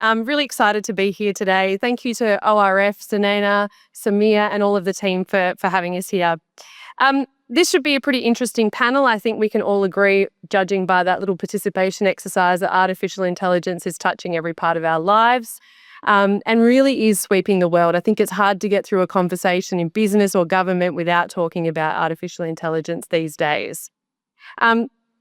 I'm really excited to be here today. Thank you to ORF, Zanena, Samia, and all of the team for having us here. This should be a pretty interesting panel. I think we can all agree, judging by that little participation exercise, that artificial intelligence is touching every part of our lives and really is sweeping the world. I think it's hard to get through a conversation in business or government without talking about artificial intelligence these days.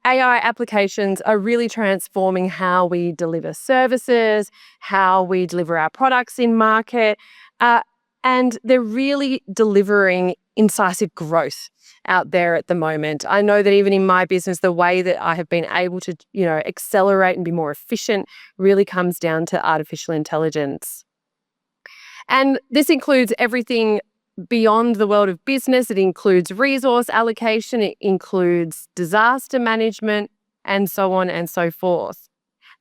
AI applications are really transforming how we deliver services, how we deliver our products in market, and they're really delivering incisive growth out there at the moment. I know that even in my business, the way that I have been able to, accelerate and be more efficient really comes down to artificial intelligence. And this includes everything beyond the world of business. It includes resource allocation, it includes disaster management, and so on and so forth.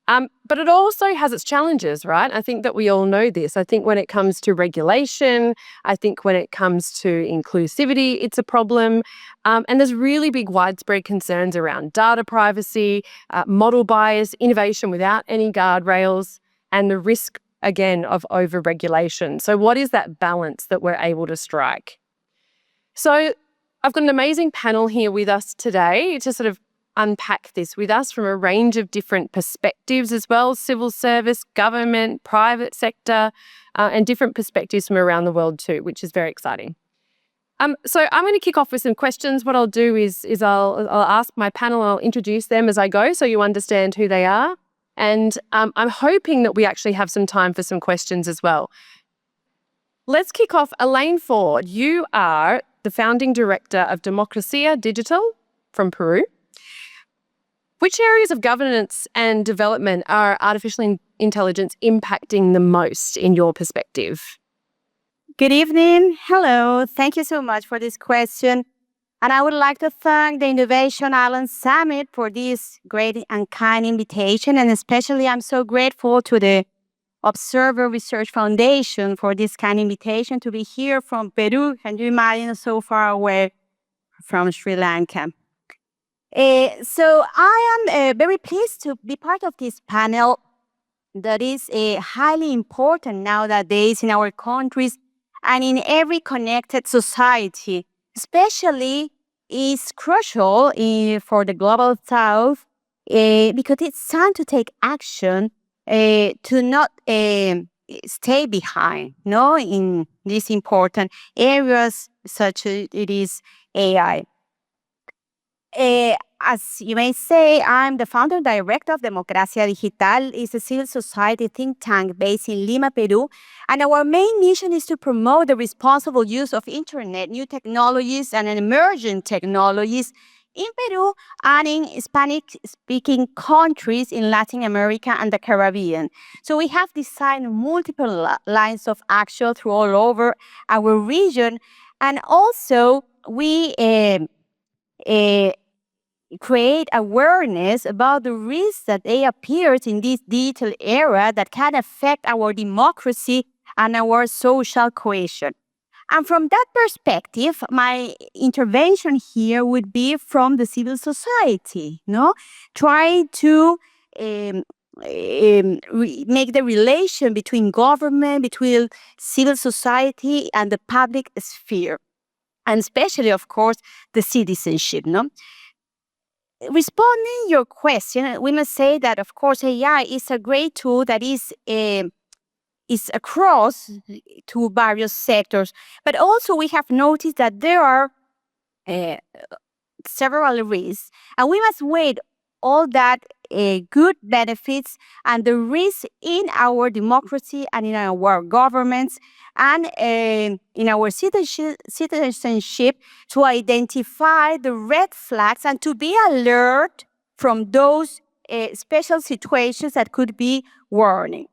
But it also has its challenges, right? I think that we all know this. I think when it comes to regulation, I think when it comes to inclusivity, it's a problem. And there's really big widespread concerns around data privacy, model bias, innovation without any guardrails, and the risk again, of overregulation. So what is that balance that we're able to strike? So I've got an amazing panel here with us today to sort of unpack this with us from a range of different perspectives as well, civil service, government, private sector, and different perspectives from around the world too, which is very exciting. So I'm going to kick off with some questions. What I'll do is I'll ask my panel, I'll introduce them as I go so you understand who they are. And I'm hoping that we actually have some time for some questions as well. Let's kick off. Elaine Ford, you are the founding director of Democracia Digital from Peru. Which areas of governance and development are artificial intelligence impacting the most in your perspective? Good evening. Hello. Thank you so much for this question. And I would like to thank the Innovation Island Summit for this great and kind invitation. And especially, I'm so grateful to the Observer Research Foundation for this kind invitation to be here from Peru. Can you imagine, so far away from Sri Lanka? So I am very pleased to be part of this panel that is highly important nowadays in our countries and in every connected society. Especially is crucial for the global south because it's time to take action to not stay behind, in these important areas such as it is AI. As you may say, I'm the founder director of Democracia Digital. It's a civil society think tank based in Lima, Peru. And our main mission is to promote the responsible use of internet, new technologies, and emerging technologies in Peru and in Hispanic-speaking countries in Latin America and the Caribbean. So we have designed multiple lines of action through all over our region. And also, we create awareness about the risks that appears in this digital era that can affect our democracy and our social cohesion. And from that perspective, my intervention here would be from the civil society, try to make the relation between government, between civil society and the public sphere, and especially, of course, the citizenship, Responding your question, we must say that, of course, AI is a great tool that is across to various sectors. But also we have noticed that there are several risks, and we must weigh all that good benefits and the risks in our democracy and in our governments and in our citizenship to identify the red flags and to be alert from those special situations that could be warning.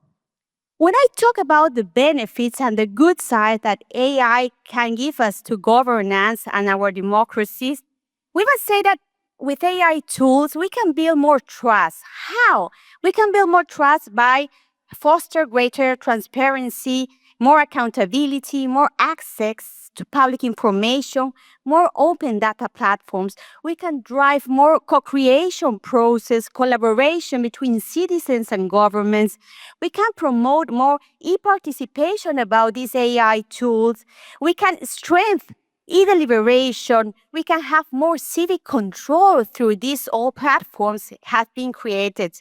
When I talk about the benefits and the good side that AI can give us to governance and our democracies, we must say that with AI tools, we can build more trust. How? We can build more trust by foster greater transparency, more accountability, more access to public information, more open data platforms. We can drive more co-creation process, collaboration between citizens and governments. We can promote more e-participation about these AI tools. We can strengthen e-deliberation. We can have more civic control through these all platforms have been created.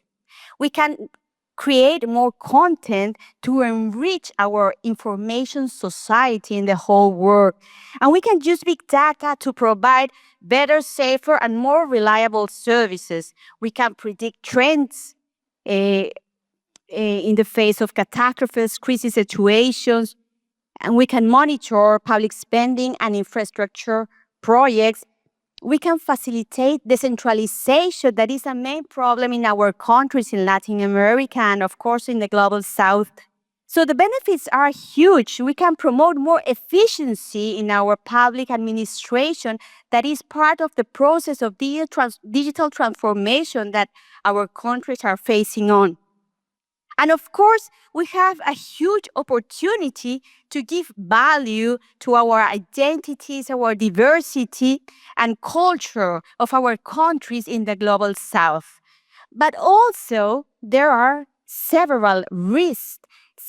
We can create more content to enrich our information society in the whole world. And we can use big data to provide better, safer, and more reliable services. We can predict trends in the face of catastrophes, crisis situations, and we can monitor public spending and infrastructure projects. We can facilitate decentralization that is a main problem in our countries in Latin America and, of course, in the global south. So the benefits are huge. We can promote more efficiency in our public administration that is part of the process of digital transformation that our countries are facing on. And of course, we have a huge opportunity to give value to our identities, our diversity, and culture of our countries in the global south. But also, there are several risks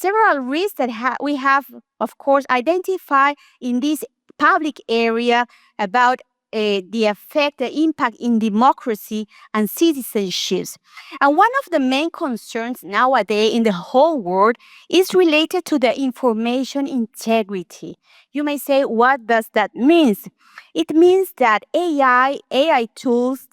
that we have, of course, identified in this public area about the effect, the impact in democracy and citizenships. And one of the main concerns nowadays in the whole world is related to the information integrity. You may say, what does that mean? It means that AI tools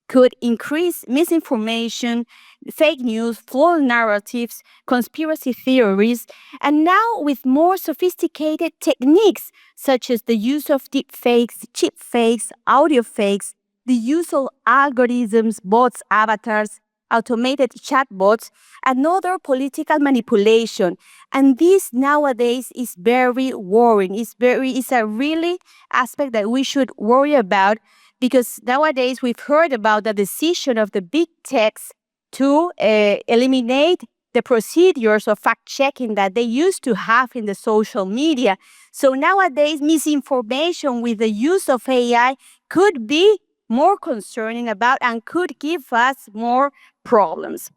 could increase misinformation, fake news, false narratives, conspiracy theories, and now with more sophisticated techniques such as the use of deep fakes, chip fakes, audio fakes, the use of algorithms, bots, avatars, automated chatbots, and other political manipulation. And this nowadays is very worrying. It's a really aspect that we should worry about, because nowadays we've heard about the decision of the big techs to eliminate the procedures of fact-checking that they used to have in the social media. So nowadays, misinformation with the use of AI could be more concerning about and could give us more problems.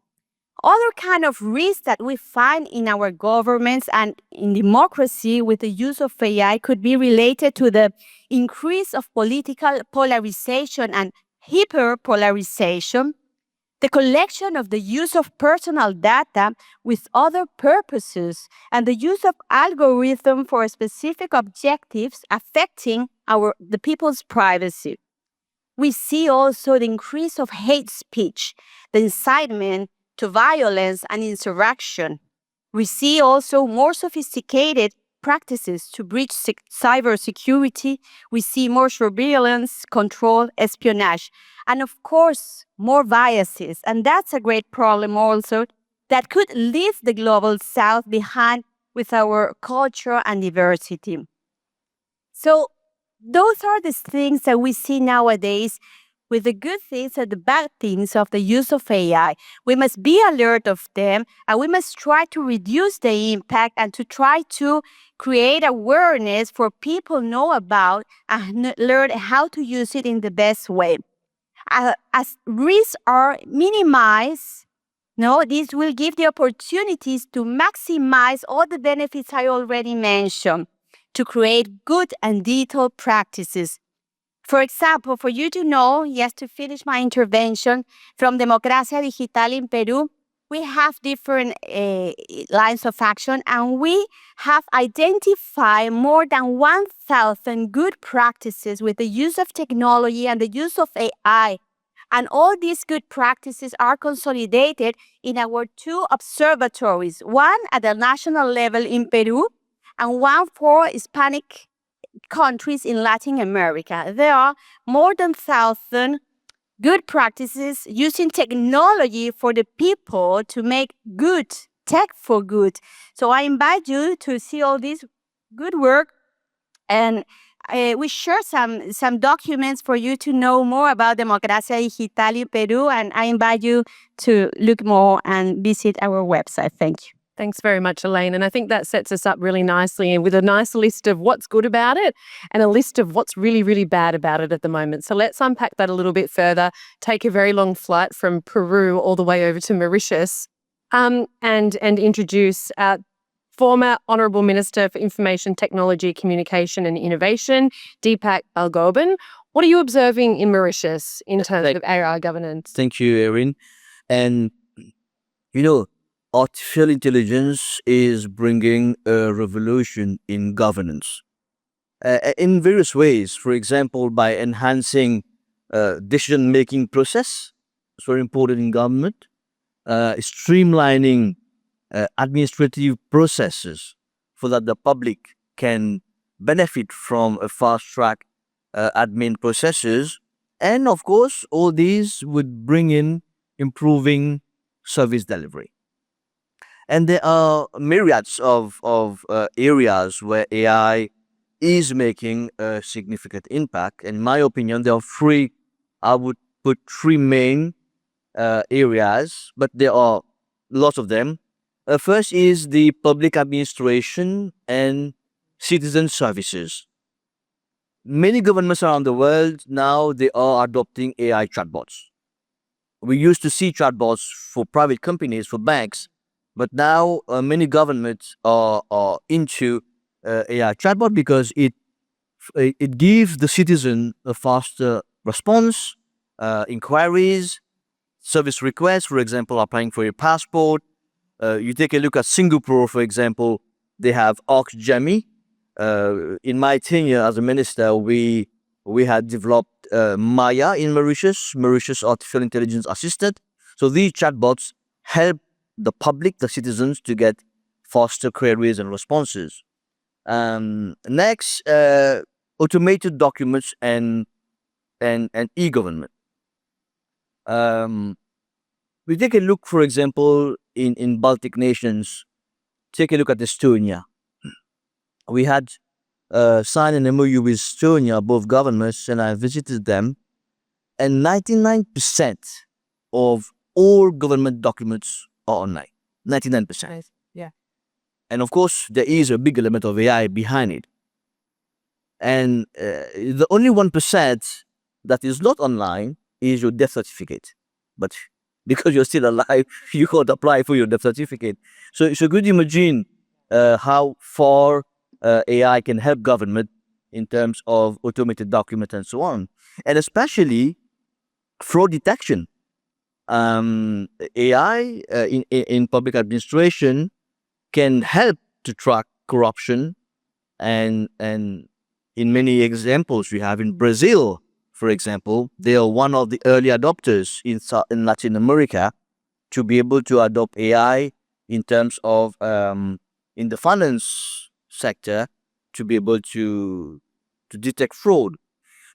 Other kind of risks that we find in our governments and in democracy with the use of AI could be related to the increase of political polarization and hyperpolarization, the collection of the use of personal data with other purposes, and the use of algorithms for specific objectives affecting the people's privacy. We see also the increase of hate speech, the incitement to violence and insurrection. We see also more sophisticated practices to breach cybersecurity. We see more surveillance, control, espionage, and of course, more biases. And that's a great problem also that could leave the global south behind with our culture and diversity. So those are the things that we see nowadays with the good things and the bad things of the use of AI. We must be alert of them, and we must try to reduce the impact and to try to create awareness for people know about and learn how to use it in the best way. As risks are minimized, this will give the opportunities to maximize all the benefits I already mentioned, to create good and detailed practices. For example, for you to know, yes, to finish my intervention, from Democracia Digital in Peru, we have different lines of action, and we have identified more than 1,000 good practices with the use of technology and the use of AI. And all these good practices are consolidated in our 2 observatories, one at the national level in Peru and one for Hispanic countries in Latin America. There are more than 1,000 good practices using technology for the people to make good, tech for good. So I invite you to see all this good work, and we share some documents for you to know more about Democracia Digital in Peru, and I invite you to look more and visit our website. Thank you. Thanks very much, Elaine. And I think that sets us up really nicely with a nice list of what's good about it and a list of what's really, really bad about it at the moment. So let's unpack that a little bit further, take a very long flight from Peru all the way over to Mauritius, and introduce former Honourable Minister for Information Technology, Communication and Innovation, Deepak Algoban. What are you observing in Mauritius in terms of AI governance? Thank you, Erin. And, artificial intelligence is bringing a revolution in governance in various ways. For example, by enhancing decision-making process, it's very important in government, streamlining administrative processes so that the public can benefit from a fast-track admin processes. And of course, all these would bring in improving service delivery. And there are myriads of areas where AI is making a significant impact. In my opinion, there are three, I would put three main areas, but there are lots of them. First is the public administration and citizen services. Many governments around the world now, they are adopting AI chatbots. We used to see chatbots for private companies, for banks, but now many governments are into AI chatbot because it gives the citizen a faster response, inquiries, service requests, for example, applying for your passport. You take a look at Singapore, for example, they have ArcGemmy. In my tenure as a minister, we had developed Maya in Mauritius Artificial Intelligence Assistant. So these chatbots help the public, the citizens, to get faster queries and responses. Next, automated documents and e-government. We take a look, for example, in Baltic nations. Take a look at Estonia. We had signed an MOU with Estonia, both governments, and I visited them. And 99% of all government documents are online. 99%. Nice. Yeah. And of course, there is a big element of AI behind it. And the only 1% that is not online is your death certificate. But because you're still alive, you can't apply for your death certificate. So could you imagine how far AI can help government in terms of automated documents and so on, and especially fraud detection. AI in public administration can help to track corruption, and in many examples we have in Brazil, for example, they are one of the early adopters in Latin America to be able to adopt AI in terms of in the finance sector to be able to detect fraud.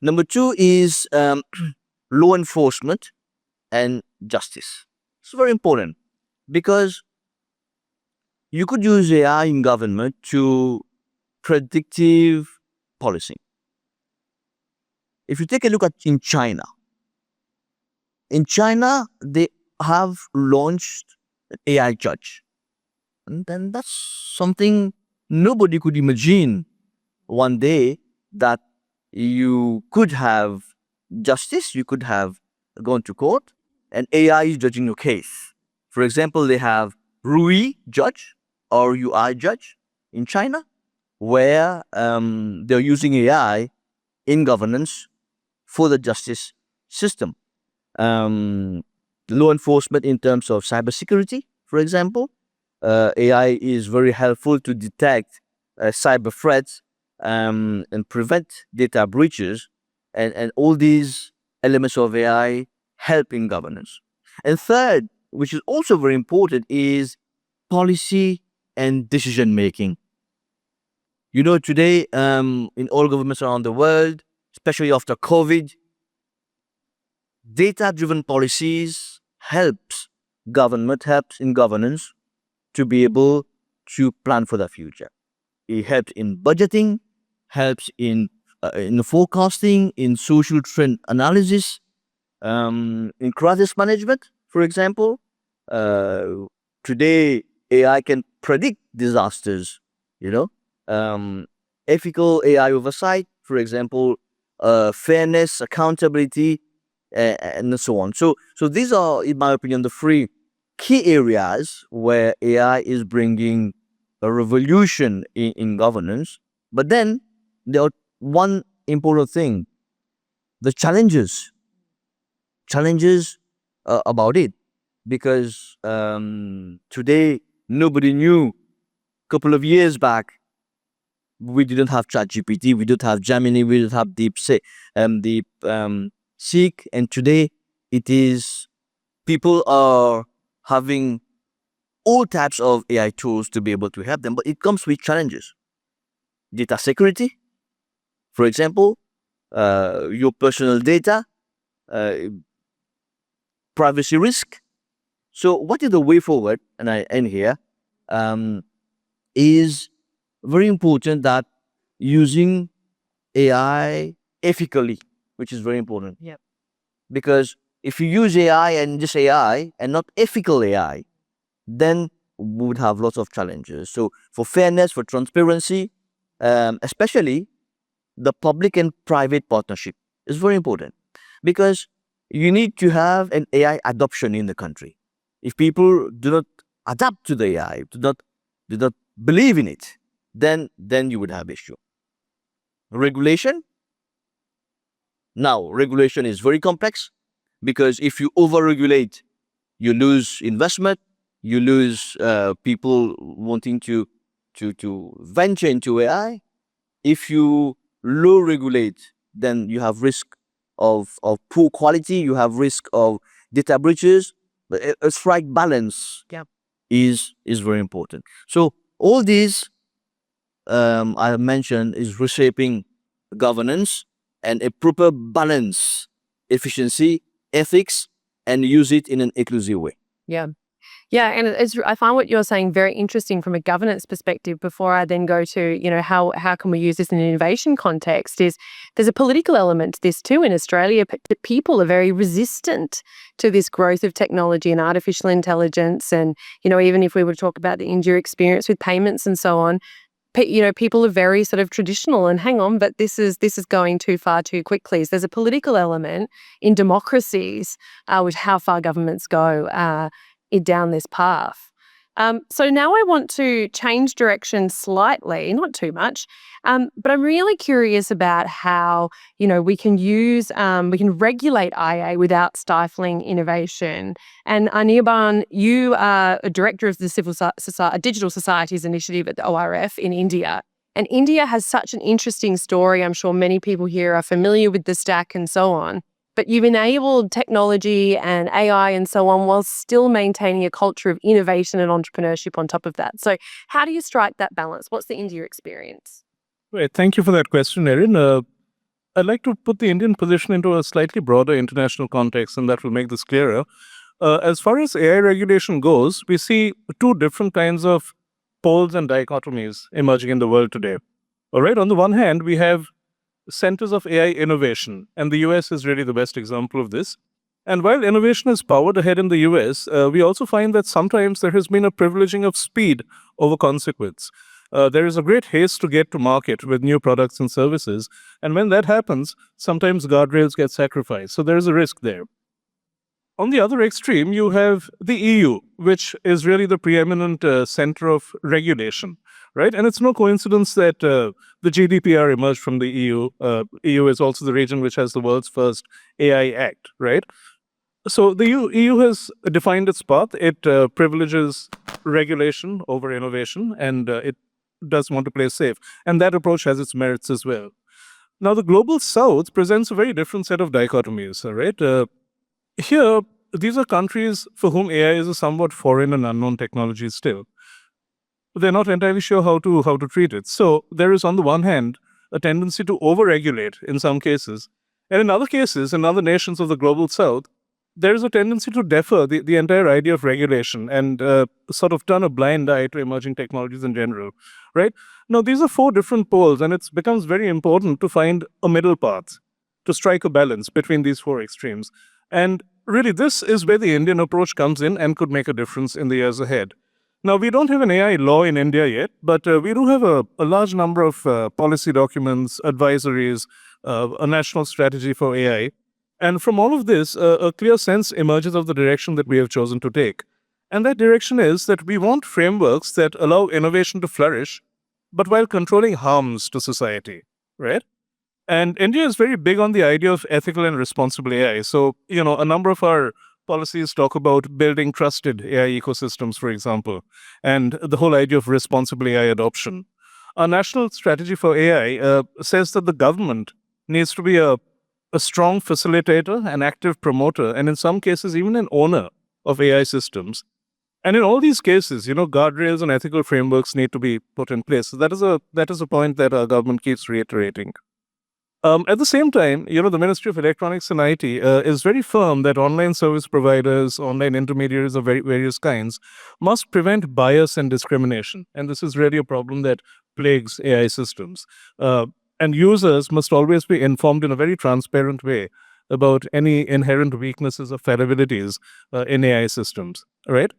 Number two is law enforcement and justice. It's very important because you could use AI in government to predictive policing. If you take a look at in China, they have launched an AI judge. And then that's something nobody could imagine one day, that you could have justice, you could have gone to court, and AI is judging your case. For example, they have Rui Judge or UI Judge in China, where they're using AI in governance for the justice system. Law enforcement in terms of cybersecurity, for example, AI is very helpful to detect cyber threats and prevent data breaches, and all these elements of AI help in governance. And third, which is also very important, is policy and decision making. You know, today in all governments around the world, especially after COVID, data-driven policies helps in governance to be able to plan for the future. It helps in budgeting, helps in forecasting, in social trend analysis, in crisis management, for example. Today, AI can predict disasters, ethical AI oversight, for example, fairness, accountability, and so on. So these are, in my opinion, the three key areas where AI is bringing a revolution in governance. But then there are one important thing: the challenges about it, because today nobody knew. Couple of years back, we didn't have ChatGPT, we didn't have Gemini, we didn't have Deep Seek, and today it is, people are having all types of AI tools to be able to help them, but it comes with challenges. Data security, for example, your personal data, uh, privacy risk. So, what is the way forward? And I end here. Is very important that using AI ethically, which is very important. Yep. Because if you use AI and just AI and not ethical AI, then we would have lots of challenges. So for fairness, for transparency, especially the public and private partnership is very important, because you need to have an AI adoption in the country. If people do not adapt to the AI, do not believe in it, then you would have issue. Regulation. Now, regulation is very complex, because if you overregulate, you lose investment, you lose people wanting to venture into AI. If you low regulate, then you have risk of poor quality, you have risk of data breaches. But a right balance Yep. is very important. So all these I have mentioned is reshaping governance and a proper balance, efficiency, ethics, and use it in an inclusive way. Yeah. Yeah, and I find what you're saying very interesting from a governance perspective. Before I then go to, how can we use this in an innovation context, is there's a political element to this too. In Australia, people are very resistant to this growth of technology and artificial intelligence. And, even if we were to talk about the India experience with payments and so on, people are very sort of traditional and hang on, but this is going too far too quickly. So there's a political element in democracies with how far governments go down this path. So now I want to change direction slightly, not too much, but I'm really curious about how we can regulate IA without stifling innovation. And Anirban, you are a director of the Digital Societies Initiative at the ORF in India. And India has such an interesting story. I'm sure many people here are familiar with the stack and so on. But you've enabled technology and AI and so on while still maintaining a culture of innovation and entrepreneurship on top of that. So how do you strike that balance? What's the India experience? Great. Thank you for that question, Erin. I'd like to put the Indian position into a slightly broader international context, and that will make this clearer. As far as AI regulation goes, we see two different kinds of poles and dichotomies emerging in the world today. All right. On the one hand, we have centers of AI innovation, and the US is really the best example of this. And while innovation is powered ahead in the US, we also find that sometimes there has been a privileging of speed over consequence. There is a great haste to get to market with new products and services, and when that happens, sometimes guardrails get sacrificed. So there is a risk there. On the other extreme, you have the EU, which is really the preeminent center of regulation, right? And it's no coincidence that the GDPR emerged from the EU. EU is also the region which has the world's first AI Act, right? So the EU has defined its path. It privileges regulation over innovation, and it does want to play safe. And that approach has its merits as well. Now, the global south presents a very different set of dichotomies, right? Here, these are countries for whom AI is a somewhat foreign and unknown technology still. They're not entirely sure how to treat it. So there is, on the one hand, a tendency to overregulate in some cases. And in other cases, in other nations of the global south, there is a tendency to defer the entire idea of regulation and sort of turn a blind eye to emerging technologies in general, right? Now, these are four different poles, and it becomes very important to find a middle path, to strike a balance between these four extremes. And really, this is where the Indian approach comes in and could make a difference in the years ahead. Now, we don't have an AI law in India yet, but we do have a large number of policy documents, advisories, a national strategy for AI. And from all of this, a clear sense emerges of the direction that we have chosen to take. And that direction is that we want frameworks that allow innovation to flourish, but while controlling harms to society, right? And India is very big on the idea of ethical and responsible AI. So, a number of our policies talk about building trusted AI ecosystems, for example, and the whole idea of responsible AI adoption. Our national strategy for AI says that the government needs to be a strong facilitator, an active promoter, and in some cases, even an owner of AI systems. And in all these cases, guardrails and ethical frameworks need to be put in place. So that is a point that our government keeps reiterating. At the same time, the Ministry of Electronics and IT is very firm that online service providers, online intermediaries of various kinds must prevent bias and discrimination. And this is really a problem that plagues AI systems. And users must always be informed in a very transparent way about any inherent weaknesses or fallibilities in AI systems, right?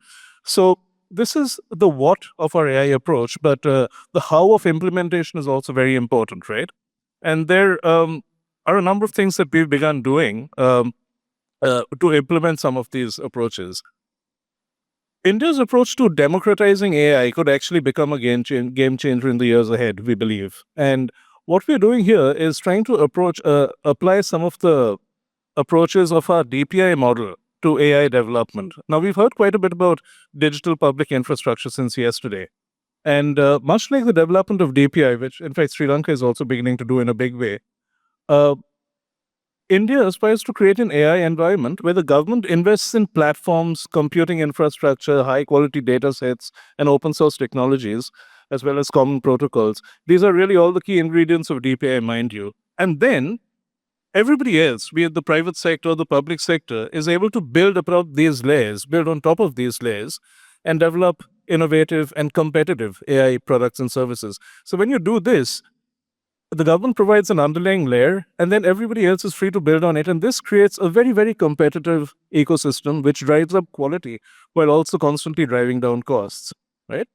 So this is the what of our AI approach, but the how of implementation is also very important, right? And there are a number of things that we've begun doing to implement some of these approaches. India's approach to democratizing AI could actually become a game changer in the years ahead, we believe. And what we're doing here is trying to apply some of the approaches of our DPI model to AI development. Now, we've heard quite a bit about digital public infrastructure since yesterday. And much like the development of DPI, which in fact Sri Lanka is also beginning to do in a big way, India aspires to create an AI environment where the government invests in platforms, computing infrastructure, high quality data sets, and open source technologies, as well as common protocols. These are really all the key ingredients of DPI, mind you. And then everybody else, be it the private sector or the public sector, is able to build on top of these layers, and develop innovative and competitive AI products and services. So when you do this, the government provides an underlying layer, and then everybody else is free to build on it. And this creates a very, very competitive ecosystem, which drives up quality while also constantly driving down costs, right?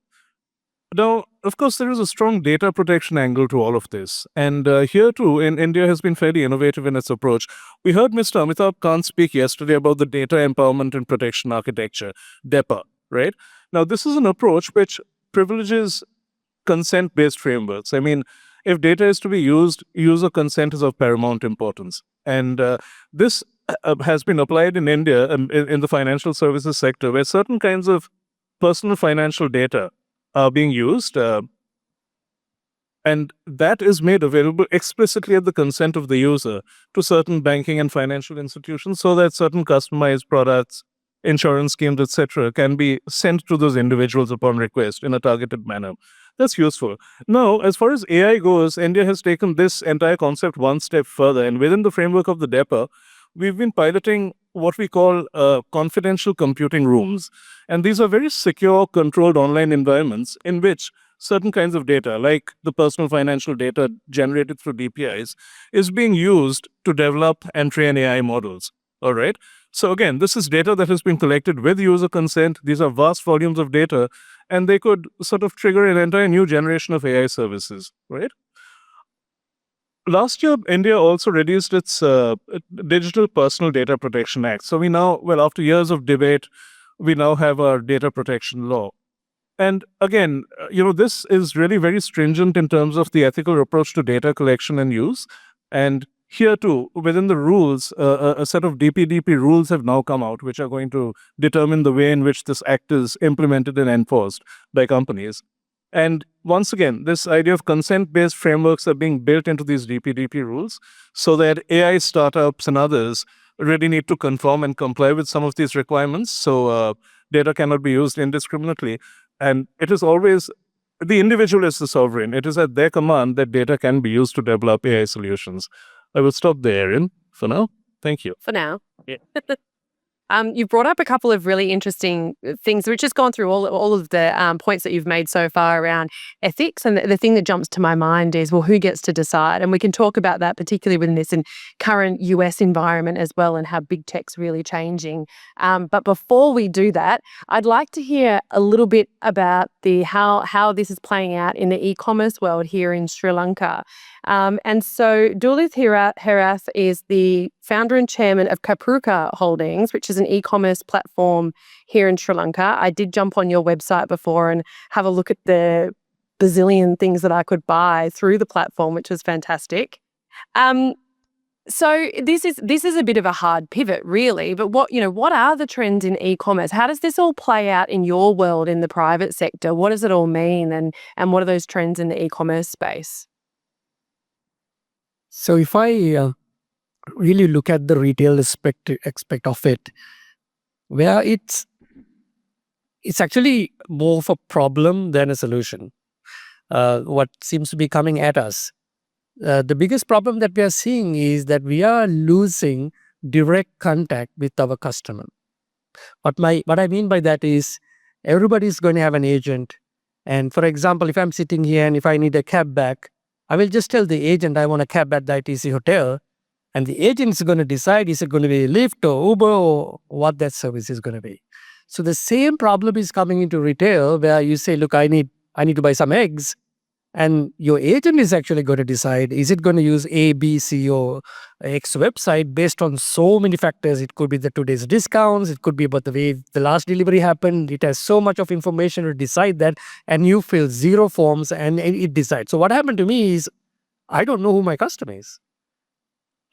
Now, of course, there is a strong data protection angle to all of this. And here too, India has been fairly innovative in its approach. We heard Mr. Amitabh Kant speak yesterday about the Data Empowerment and Protection Architecture, DEPA, right? Now, this is an approach which privileges consent-based frameworks. I mean, if data is to be used, user consent is of paramount importance. And this has been applied in India in the financial services sector, where certain kinds of personal financial data are being used, and that is made available explicitly at the consent of the user to certain banking and financial institutions, so that certain customized products, insurance schemes, etc., can be sent to those individuals upon request in a targeted manner. That's useful. Now, as far as AI goes, India has taken this entire concept one step further, and within the framework of the DEPA, we've been piloting what we call confidential computing rooms. And these are very secure, controlled online environments in which certain kinds of data, like the personal financial data generated through DPIs, is being used to develop and train AI models. All right. So again, this is data that has been collected with user consent. These are vast volumes of data, and they could sort of trigger an entire new generation of AI services, right? Last year, India also released its Digital Personal Data Protection Act. So we now, well, after years of debate, we now have our data protection law. And again, this is really very stringent in terms of the ethical approach to data collection and use. And here too, within the rules, a set of DPDP rules have now come out, which are going to determine the way in which this act is implemented and enforced by companies. And once again, this idea of consent-based frameworks are being built into these DPDP rules so that AI startups and others really need to conform and comply with some of these requirements. So data cannot be used indiscriminately. And it is always the individual is the sovereign. It is at their command that data can be used to develop AI solutions. I will stop there, Erin, for now. Thank you. For now. Yeah. You've brought up a couple of really interesting things. We've just gone through all of the points that you've made so far around ethics. And the thing that jumps to my mind is, well, who gets to decide? And we can talk about that, particularly within this current US environment as well, and how big tech's really changing. But before we do that, I'd like to hear a little bit about how this is playing out in the e-commerce world here in Sri Lanka. And so Dulith Herath is the founder and chairman of Kapruka Holdings, which is an e-commerce platform here in Sri Lanka. I did jump on your website before and have a look at the bazillion things that I could buy through the platform, which was fantastic. So this is a bit of a hard pivot, really. But what are the trends in e-commerce? How does this all play out in your world in the private sector? What does it all mean, and what are those trends in the e-commerce space? So if I really look at the retail aspect of it, where it's actually more of a problem than a solution, what seems to be coming at us. The biggest problem that we are seeing is that we are losing direct contact with our customer. What I mean by that is everybody is going to have an agent. And for example, if I'm sitting here and if I need a cab back, I will just tell the agent I want a cab at the ITC hotel, and the agent is going to decide is it going to be Lyft or Uber or what that service is going to be. So the same problem is coming into retail, where you say, look, I need to buy some eggs, and your agent is actually going to decide, is it going to use A, B, C, or X website based on so many factors. It could be the today's discounts, it could be about the way the last delivery happened. It has so much of information to decide that, and you fill 0 forms and it decides. So what happened to me is, I don't know who my customer is.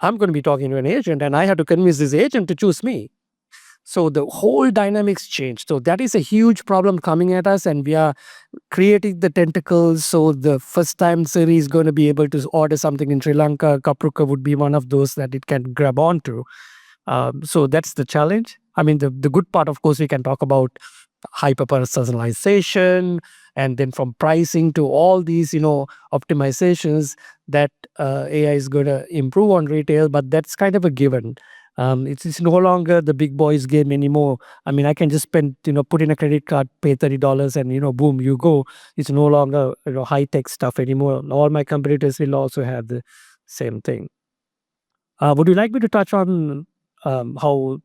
I'm going to be talking to an agent, and I have to convince this agent to choose me. So the whole dynamics changed. So that is a huge problem coming at us, and we are creating the tentacles. So the first time Siri is going to be able to order something in Sri Lanka, Kapruka would be one of those that it can grab onto. So that's the challenge. I mean, the good part, of course, we can talk about hyper-personalization, and then from pricing to all these, optimizations that AI is going to improve on retail, but that's kind of a given. It's no longer the big boys game anymore. I mean, I can just spend, put in a credit card, pay $30 and, boom, you go. It's no longer, high-tech stuff anymore. All my competitors will also have the same thing. Would you like me to touch on how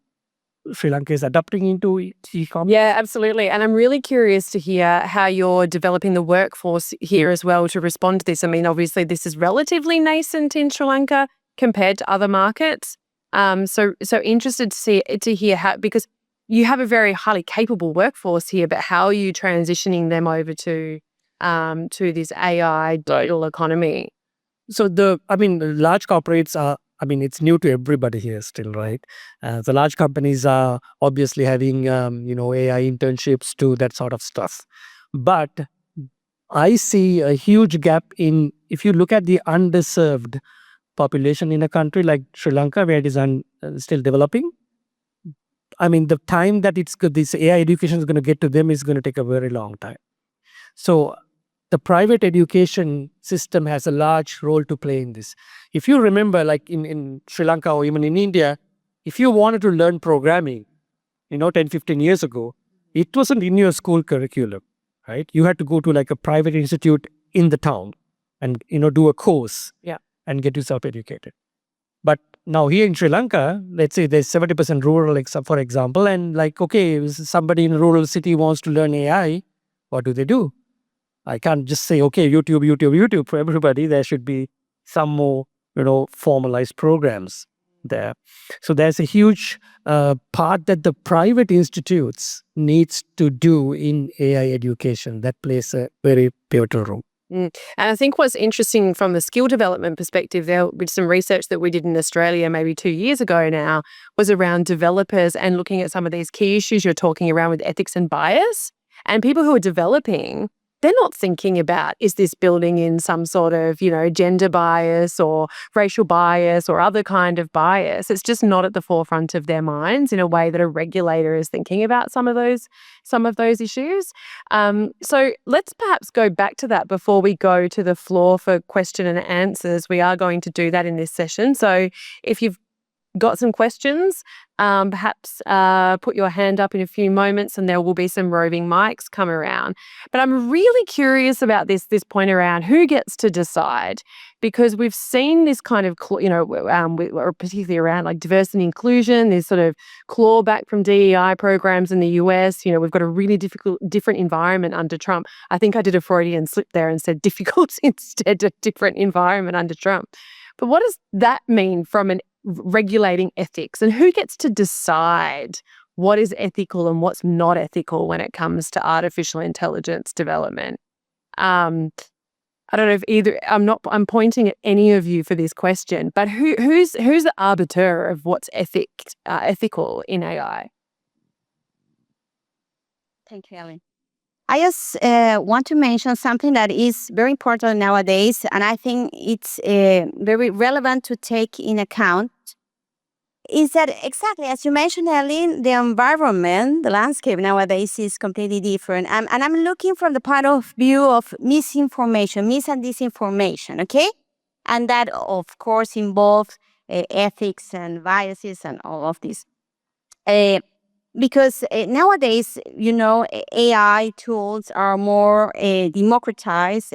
Sri Lanka is adapting into e-commerce? Yeah, absolutely. And I'm really curious to hear how you're developing the workforce here as well to respond to this. I mean, obviously, this is relatively nascent in Sri Lanka compared to other markets. So interested to hear how, because you have a very highly capable workforce here, but how are you transitioning them over to this AI digital economy? So large corporates are, it's new to everybody here still, right? The large companies are obviously having, AI internships to that sort of stuff. But I see a huge gap if you look at the underserved population in a country like Sri Lanka, where it is still developing. I mean, the time that this AI education is going to get to them is going to take a very long time. So the private education system has a large role to play in this. If you remember, like in Sri Lanka or even in India, if you wanted to learn programming, 10, 15 years ago, it wasn't in your school curriculum, right? You had to go to like a private institute in the town and, do a course. Yeah. And get yourself educated. But now here in Sri Lanka, let's say there's 70% rural, for example, and okay, somebody in a rural city wants to learn AI, what do? I can't just say, okay, YouTube for everybody. There should be some more, formalized programs there. So there's a huge part that the private institutes needs to do in AI education that plays a very pivotal role. And I think what's interesting from the skill development perspective, there with some research that we did in Australia maybe 2 years ago now, was around developers and looking at some of these key issues you're talking around with ethics and bias. And people who are developing, they're not thinking about, is this building in some sort of, gender bias or racial bias or other kind of bias. It's just not at the forefront of their minds in a way that a regulator is thinking about some of those issues. So let's perhaps go back to that before we go to the floor for question and answers. We are going to do that in this session. So if you've got some questions, perhaps put your hand up in a few moments and there will be some roving mics come around. But I'm really curious about this point around who gets to decide, because we've seen this kind of, particularly around like diversity and inclusion, this sort of clawback from DEI programs in the US. We've got a really different environment under Trump. I think I did a Freudian slip there and said difficult instead of different environment under Trump. But what does that mean from an regulating ethics, and who gets to decide what is ethical and what's not ethical when it comes to artificial intelligence development? I don't know if either, I'm pointing at any of you for this question, but who's the arbiter of what's ethical in AI? Thank you, Ellen. I just want to mention something that is very important nowadays, and I think it's very relevant to take in account, is that exactly as you mentioned, Ellen, the environment, the landscape nowadays is completely different. And I'm looking from the point of view of misinformation, mis and disinformation, okay? And that, of course, involves ethics and biases and all of this. Because nowadays, AI tools are more democratized,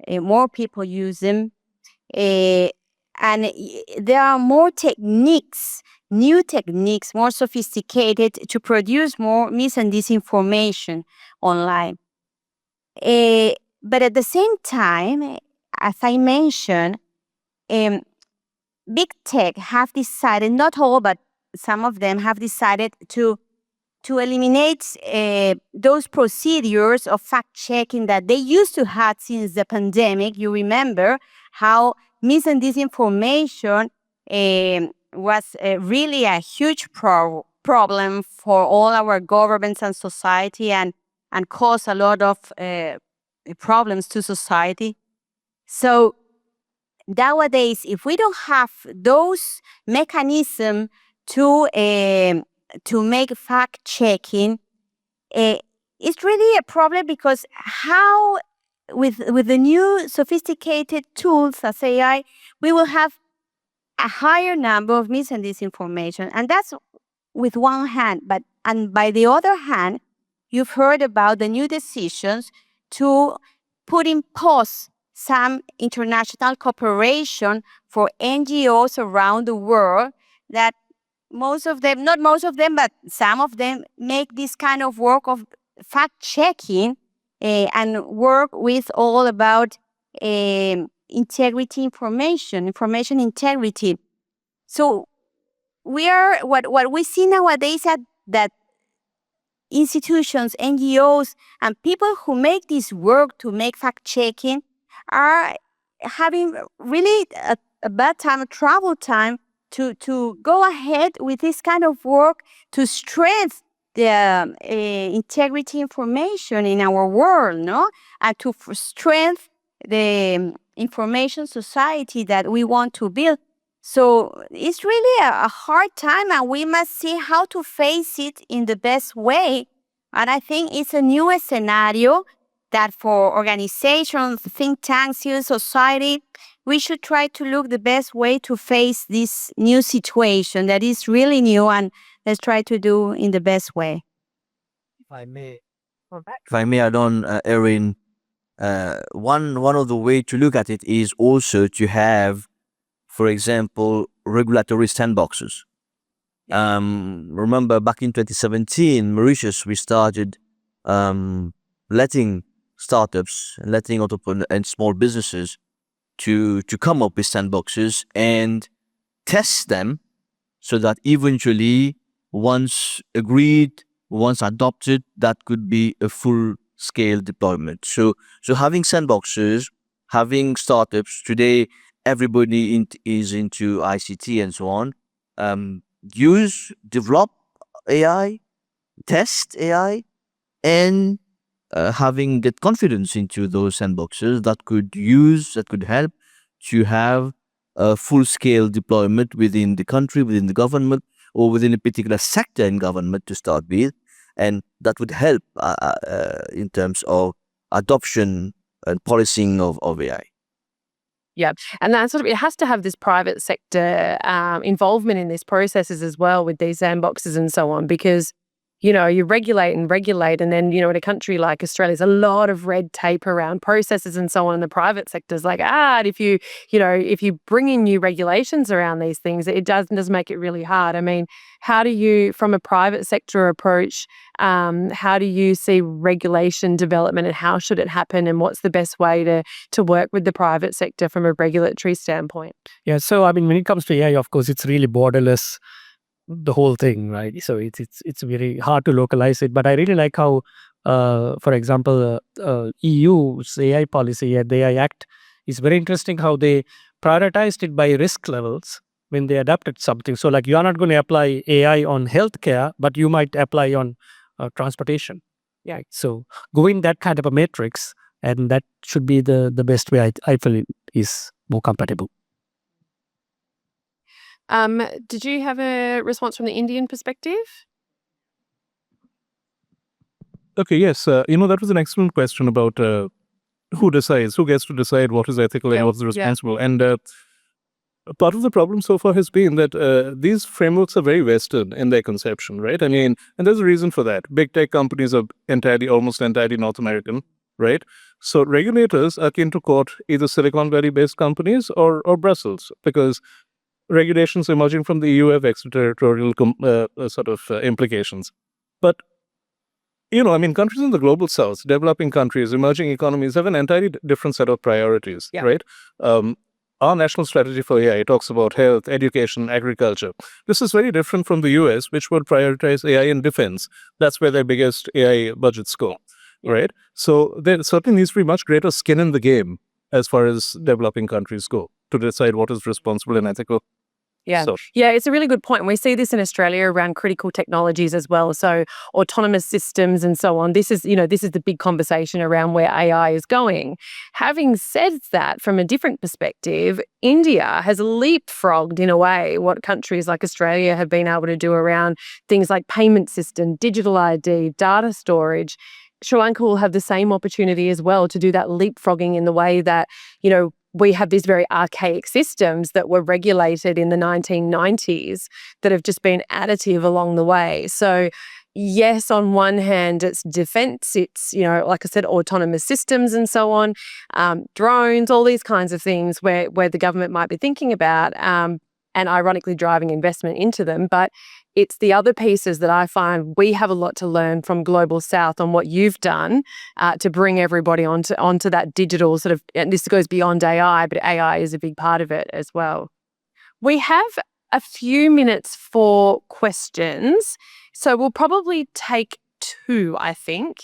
more people use them. And there are more techniques, new techniques, more sophisticated to produce more mis and disinformation online. But at the same time, as I mentioned, big tech have decided, not all, but some of them have decided to eliminate those procedures of fact-checking that they used to have since the pandemic. You remember how mis and disinformation was really a huge problem for all our governments and society, and caused a lot of problems to society. So nowadays, if we don't have those mechanisms to make fact-checking, it's really a problem, because how with the new sophisticated tools as AI, we will have a higher number of mis and disinformation. And that's with one hand. And by the other hand, you've heard about the new decisions to put in pause some international cooperation for NGOs around the world that most of them, not most of them, but some of them make this kind of work of fact-checking and work with all about integrity information integrity. So we are, what we see nowadays that institutions, NGOs, and people who make this work to make fact-checking are having really a bad time, a trouble time to go ahead with this kind of work to strengthen the integrity information in our world, no? And to strengthen the information society that we want to build. So it's really a hard time, and we must see how to face it in the best way. And I think it's a new scenario that for organizations, think tanks, civil society, we should try to look the best way to face this new situation that is really new, and let's try to do in the best way. If I may add on, Erin, one of the way to look at it is also to have, for example, regulatory sandboxes. Remember back in 2017, Mauritius, we started letting startups, letting entrepreneurs and small businesses to come up with sandboxes and test them, so that eventually, once agreed, once adopted, that could be a full-scale deployment. So having sandboxes, having startups, today everybody is into ICT and so on, develop AI, test AI, and having get confidence into those sandboxes that could help to have a full-scale deployment within the country, within the government, or within a particular sector in government to start with, and that would help in terms of adoption and policing of AI. Yeah. And that sort of, it has to have this private sector involvement in these processes as well with these sandboxes and so on, because, you know, you regulate, and then, you know, in a country like Australia, there's a lot of red tape around processes and so on. And the private sector's like, and if you bring in new regulations around these things, it does make it really hard. I mean, how do you, from a private sector approach, how do you see regulation development, and how should it happen, and what's the best way to work with the private sector from a regulatory standpoint? Yeah, so I mean, when it comes to AI, of course, it's really borderless, the whole thing, right? So it's very hard to localize it. But I really like how, for example, EU's AI policy and the AI Act is very interesting. How they prioritized it by risk levels when they adapted something. So, like, you are not going to apply AI on healthcare, but you might apply on transportation. Yeah. So, going that kind of a matrix, and that should be the best way. I feel it is more compatible. Did you have a response from the Indian perspective? Okay, yes. That was an excellent question about who gets to decide what is ethical and what's responsible. And part of the problem so far has been that these frameworks are very Western in their conception, right? I mean, and there's a reason for that. Big tech companies are almost entirely North American, right? So regulators are keen to court either Silicon Valley-based companies or Brussels, because regulations emerging from the EU have extraterritorial implications. But, I mean, countries in the global south, developing countries, emerging economies have an entirely different set of priorities, right? Our national strategy for AI talks about health, education, agriculture. This is very different from the US, which would prioritize AI in defense. That's where their biggest AI budgets go, right? So there certainly needs to be much greater skin in the game as far as developing countries go to decide what is responsible and ethical. Yeah. Yeah, it's a really good point. We see this in Australia around critical technologies as well. So autonomous systems and so on. This is the big conversation around where AI is going. Having said that, from a different perspective, India has leapfrogged in a way what countries like Australia have been able to do around things like payment system, digital ID, data storage. Sri Lanka will have the same opportunity as well to do that leapfrogging in the way that, we have these very archaic systems that were regulated in the 1990s that have just been additive along the way. So yes, on one hand, it's defense, it's, like I said, autonomous systems and so on, drones, all these kinds of things where the government might be thinking about and ironically driving investment into them. But it's the other pieces that I find we have a lot to learn from Global South on what you've done to bring everybody onto that digital sort of, and this goes beyond AI, but AI is a big part of it as well. We have a few minutes for questions, so we'll probably take 2, I think.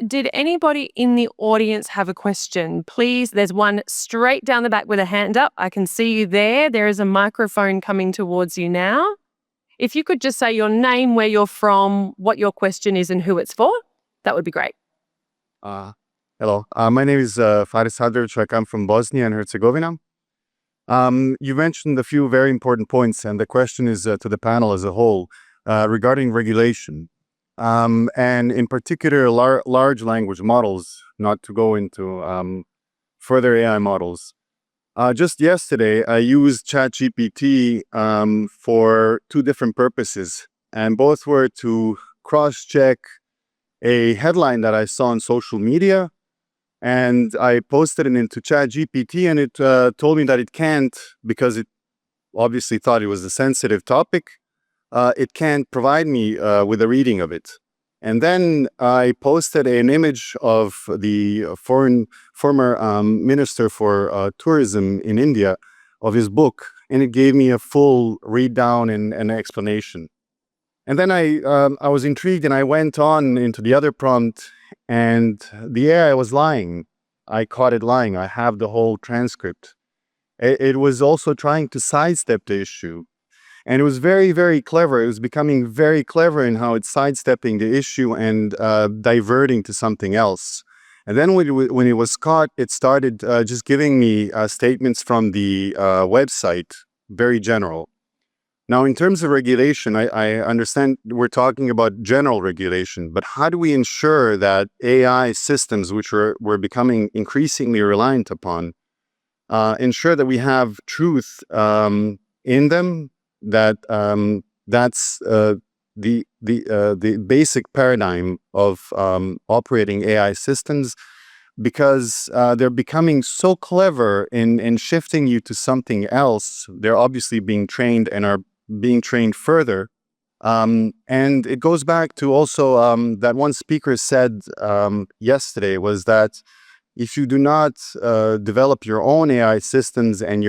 Did anybody in the audience have a question? Please, there's one straight down the back with a hand up. I can see you there. There is a microphone coming towards you now. If you could just say your name, where you're from, what your question is and who it's for, that would be great. Hello, my name is Faris Hadrovic. I come from Bosnia and Herzegovina. You mentioned a few very important points, and the question is to the panel as a whole regarding regulation. And in particular, large language models, not to go into further AI models. Just yesterday, I used ChatGPT for 2 different purposes, and both were to cross-check a headline that I saw on social media, and I posted it into ChatGPT, and it told me that it can't, because it obviously thought it was a sensitive topic, it can't provide me with a reading of it. And then I posted an image of the former minister for tourism in India, of his book, and it gave me a full read down and an explanation. And then I was intrigued, and I went on into the other prompt, and the AI was lying. I caught it lying. I have the whole transcript. It was also trying to sidestep the issue. And it was very, very clever. It was becoming very clever in how it's sidestepping the issue and diverting to something else. And then when it was caught, it started just giving me statements from the website, very general. Now, in terms of regulation, I understand we're talking about general regulation, but how do we ensure that AI systems, which we're becoming increasingly reliant upon, ensure that we have truth in them. That's the basic paradigm of operating AI systems, because they're becoming so clever in shifting you to something else. They're obviously being trained and are being trained further. And it goes back to also that one speaker said yesterday, was that if you do not develop your own AI systems and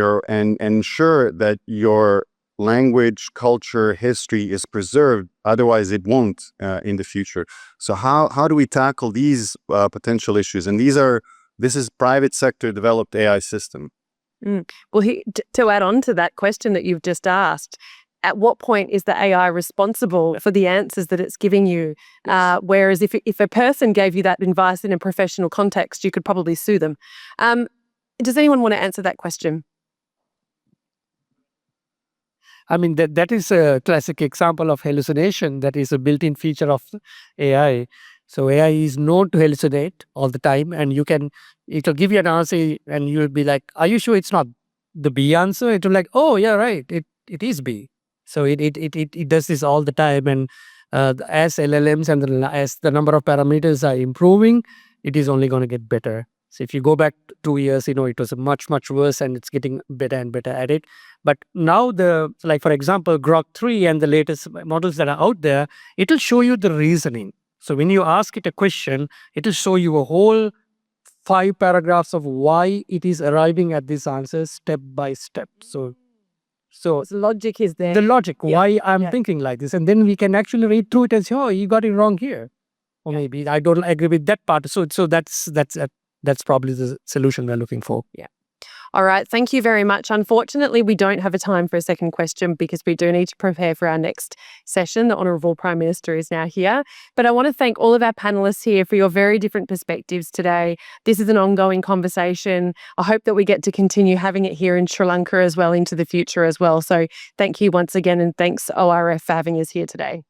ensure that your language, culture, history is preserved, otherwise it won't in the future. So how do we tackle these potential issues? And this is private sector developed AI system. Well, to add on to that question that you've just asked, at what point is the AI responsible for the answers that it's giving you? Whereas if a person gave you that advice in a professional context, you could probably sue them. Does anyone want to answer that question? I mean, that is a classic example of hallucination. That is a built-in feature of AI. So AI is known to hallucinate all the time, and it'll give you an answer and you'll be like, are you sure it's not the B answer? It'll like, oh yeah, right, it is B. So it does this all the time, and as LLMs and as the number of parameters are improving, it is only going to get better. So if you go back 2 years, it was much, much worse, and it's getting better and better at it. But now like for example, Grok 3 and the latest models that are out there, it'll show you the reasoning. So when you ask it a question, it'll show you a whole 5 paragraphs of why it is arriving at this answer step by step. So the logic is there. The logic, why I'm thinking like this. And then we can actually read through it and say, oh, you got it wrong here. Or maybe I don't agree with that part. So that's probably the solution we're looking for. Yeah. All right. Thank you very much. Unfortunately, we don't have a time for a second question because we do need to prepare for our next session. The Honourable Prime Minister is now here. But I want to thank all of our panellists here for your very different perspectives today. This is an ongoing conversation. I hope that we get to continue having it here in Sri Lanka as well into the future as well. So thank you once again, and thanks ORF for having us here today.